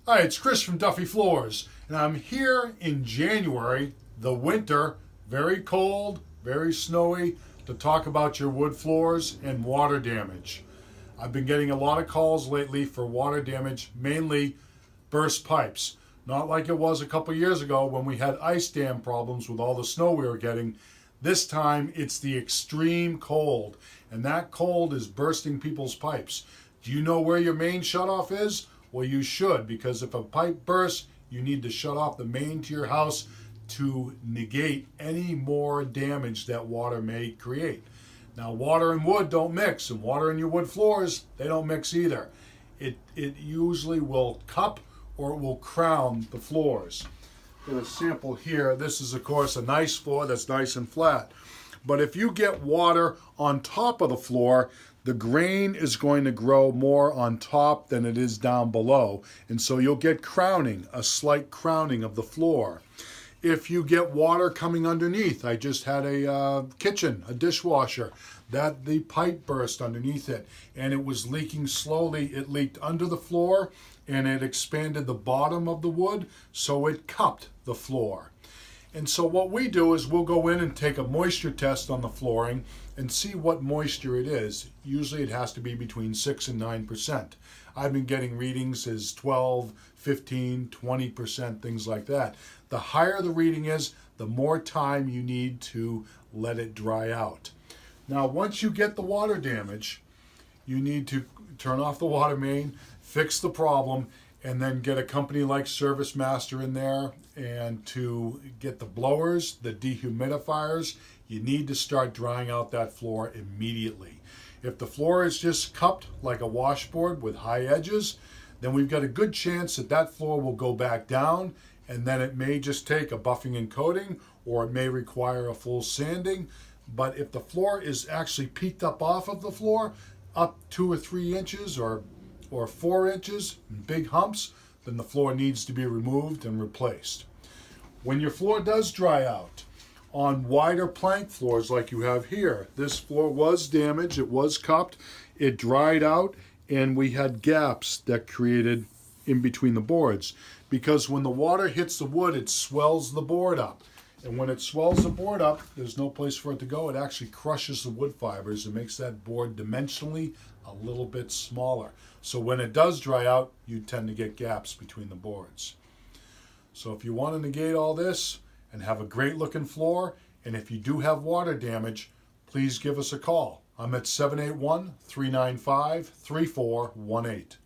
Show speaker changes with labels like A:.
A: Hi, it's Chris from Duffy Floors, and I'm here in January, the winter, very cold, very snowy, to talk about your wood floors and water damage. I've been getting a lot of calls lately for water damage, mainly burst pipes. Not like it was a couple years ago when we had ice dam problems with all the snow we were getting. This time it's the extreme cold, and that cold is bursting people's pipes. Do you know where your main shutoff is? Well, you should, because if a pipe bursts, you need to shut off the main to your house to negate any more damage that water may create. Now, water and wood don't mix, and water in your wood floors, they don't mix either. It usually will cup or it will crown the floors. Got a sample here. This is, of course, a nice floor that's nice and flat. But if you get water on top of the floor, the grain is going to grow more on top than it is down below. And so you'll get crowning, a slight crowning of the floor. If you get water coming underneath, I just had a kitchen, a dishwasher, that the pipe burst underneath it and it was leaking slowly. It leaked under the floor and it expanded the bottom of the wood, so it cupped the floor. And so what we do is we'll go in and take a moisture test on the flooring and see what moisture it is. Usually it has to be between 6 and 9%. I've been getting readings as 12, 15, 20%, things like that. The higher the reading is, the more time you need to let it dry out. Now, once you get the water damage, you need to turn off the water main, fix the problem, and then get a company like Service Master in there, and to get the blowers, the dehumidifiers, you need to start drying out that floor immediately. If the floor is just cupped like a washboard with high edges, then we've got a good chance that that floor will go back down, and then it may just take a buffing and coating, or it may require a full sanding. But if the floor is actually peaked up off of the floor, up 2 or 3 inches or 4 inches, big humps, then the floor needs to be removed and replaced. When your floor does dry out, on wider plank floors like you have here, this floor was damaged, it was cupped, it dried out, and we had gaps that created in between the boards. Because when the water hits the wood, it swells the board up. And when it swells the board up, there's no place for it to go. It actually crushes the wood fibers and makes that board dimensionally a little bit smaller. So when it does dry out, you tend to get gaps between the boards. So if you want to negate all this and have a great looking floor, and if you do have water damage, please give us a call. I'm at 781-395-3418.